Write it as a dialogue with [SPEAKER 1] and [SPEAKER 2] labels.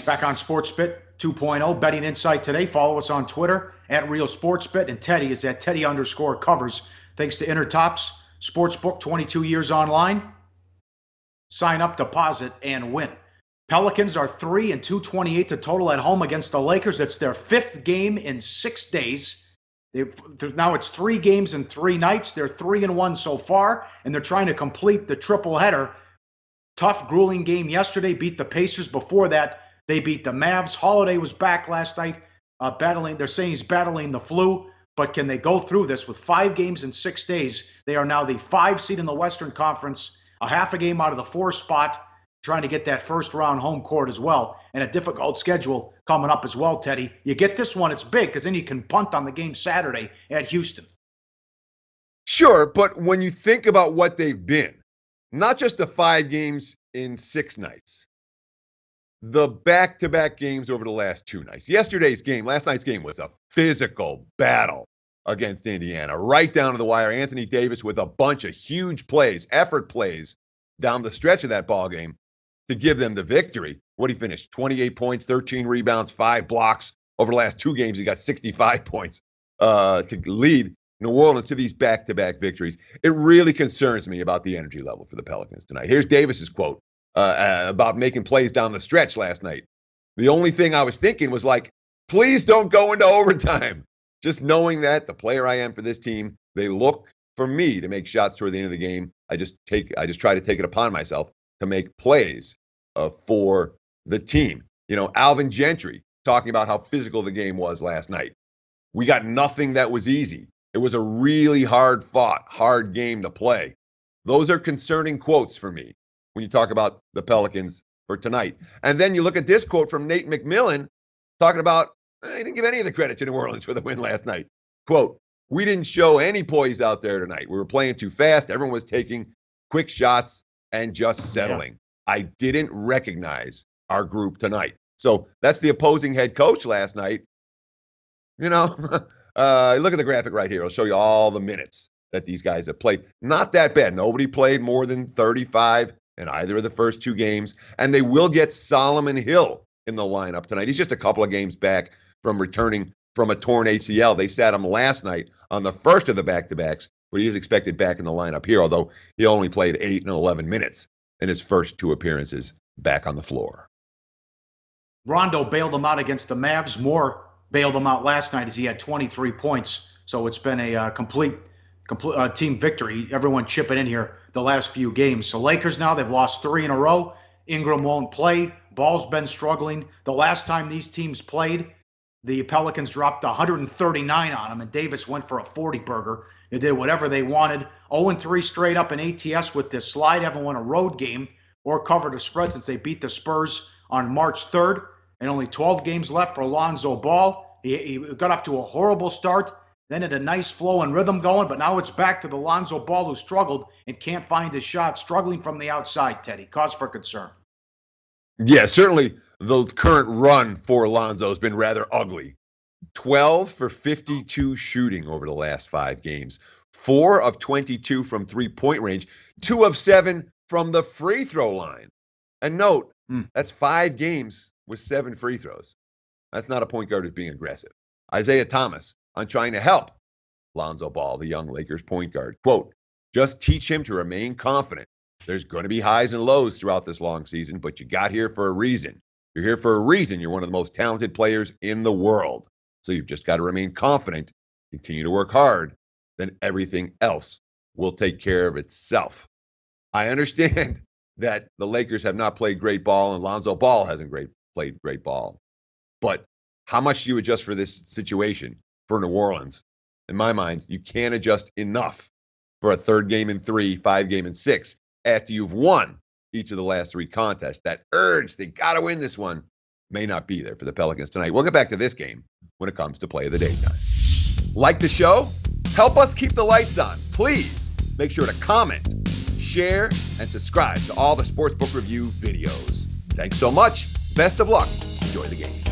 [SPEAKER 1] Back on SportsBit 2.0, betting insight today. Follow us on Twitter at RealSportsBit, and Teddy is at Teddy_covers. Thanks to Intertops Sportsbook, 22 years online. Sign up, deposit, and win. Pelicans are 3-228 to total at home against the Lakers. It's their 5th game in 6 days. Now it's 3 games in 3 nights. They're 3-1 so far, and they're trying to complete the triple header. Tough, grueling game yesterday. Beat the Pacers. Before that, they beat the Mavs. Holiday was back last night, battling. They're saying he's battling the flu, but can they go through this with 5 games in 6 days? They are now the 5 seed in the Western Conference, a half a game out of the 4 spot, trying to get that first round home court as well, and a difficult schedule coming up as well, Teddy. You get this one, it's big, because then you can punt on the game Saturday at Houston.
[SPEAKER 2] Sure, but when you think about what they've been, not just the 5 games in 6 nights, the back-to-back games over the last 2 nights. Last night's game was a physical battle against Indiana, right down to the wire. Anthony Davis with a bunch of huge plays, effort plays down the stretch of that ball game to give them the victory. What he finished? 28 points, 13 rebounds, 5 blocks. Over the last 2 games, he got 65 points to lead New Orleans to these back-to-back victories. It really concerns me about the energy level for the Pelicans tonight. Here's Davis's quote about making plays down the stretch last night. The only thing I was thinking was like, please don't go into overtime. Just knowing that the player I am for this team, they look for me to make shots toward the end of the game. I just try to take it upon myself to make plays for the team. You know, Alvin Gentry talking about how physical the game was last night. We got nothing that was easy. It was a really hard-fought, hard game to play. Those are concerning quotes for me when you talk about the Pelicans for tonight. And then you look at this quote from Nate McMillan talking about, he didn't give any of the credit to New Orleans for the win last night. Quote, we didn't show any poise out there tonight. We were playing too fast. Everyone was taking quick shots and just settling. Yeah. I didn't recognize our group tonight. So that's the opposing head coach last night. You know, look at the graphic right here. I'll show you all the minutes that these guys have played. Not that bad. Nobody played more than 35 in either of the first 2 games. And they will get Solomon Hill in the lineup tonight. He's just a couple of games back from returning from a torn ACL. They sat him last night on the first of the back-to-backs, but he is expected back in the lineup here, although he only played 8 and 11 minutes in his first 2 appearances back on the floor.
[SPEAKER 1] Rondo bailed him out against the Mavs. Moore bailed him out last night as he had 23 points. So it's been a complete team victory. Everyone chipping in here the last few games. So Lakers now, they've lost 3 in a row. Ingram won't play. Ball's been struggling. The last time these teams played, the Pelicans dropped 139 on them, and Davis went for a 40-burger. They did whatever they wanted. 0-3 straight up in ATS with this slide. Haven't won a road game or covered a spread since they beat the Spurs on March 3rd. And only 12 games left for Lonzo Ball. He got off to a horrible start, then had a nice flow and rhythm going, but now it's back to the Lonzo Ball who struggled and can't find his shot, struggling from the outside, Teddy. Cause for concern.
[SPEAKER 2] Yeah, certainly the current run for Lonzo has been rather ugly. 12 for 52 shooting over the last 5 games. 4 of 22 from three-point range. 2 of 7 from the free throw line. And note, that's 5 games with 7 free throws. That's not a point guard who's being aggressive. Isaiah Thomas on trying to help Lonzo Ball, the young Lakers point guard. Quote, just teach him to remain confident. There's going to be highs and lows throughout this long season, but you got here for a reason. You're here for a reason. You're one of the most talented players in the world. So you've just got to remain confident, continue to work hard, then everything else will take care of itself. I understand that the Lakers have not played great ball and Lonzo Ball hasn't played great ball. But how much do you adjust for this situation for New Orleans? In my mind, you can't adjust enough for a 3rd game in 3, 5 game in 6 after you've won each of the last 3 contests. That urge, they got to win this one, may not be there for the Pelicans tonight. We'll get back to this game when it comes to play of the day time. Like the show? Help us keep the lights on. Please make sure to comment, share, and subscribe to all the Sportsbook Review videos. Thanks so much. Best of luck. Enjoy the game.